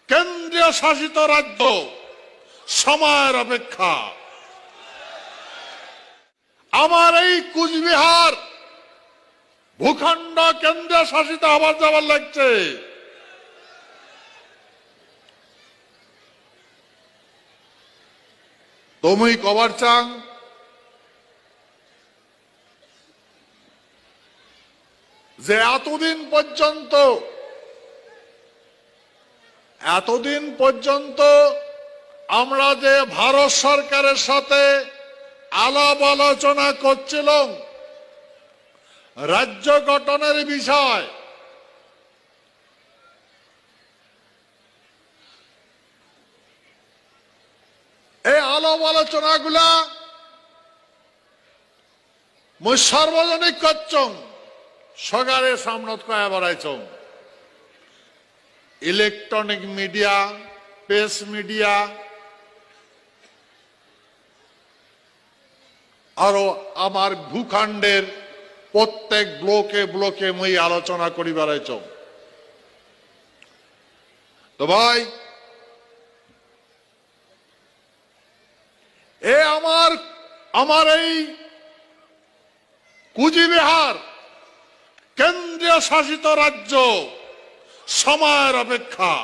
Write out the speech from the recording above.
কেন্দ্রীয় শাসিত রাজ্য সময়ের অপেক্ষা। আমার এই কুচবিহার ভূখণ্ড কেন্দ্রীয় শাসিত হবার যাবার লাগছে। তুমি কবার চাং যে এতদিন পর্যন্ত আমরা যে ভারত সরকারের সাথে আলাপ আলোচনা করছিলাম রাজ্য গঠনের বিষয়, এই আলাপ আলোচনাগুলা মই সার্বজনিক করছং, সগারে সামনত কয়া বাড়াইছং। ইলেকট্রনিক মিডিয়া, প্রেস মিডিয়া আরো আমার ভূখণ্ডের প্রত্যেক ব্লকে ব্লকে মই আলোচনা করি বেড়াইছং। তো ভাই, আমার এই কুচবিহার কেন্দ্রীয় শাসিত রাজ্য সময়ের অপেক্ষা।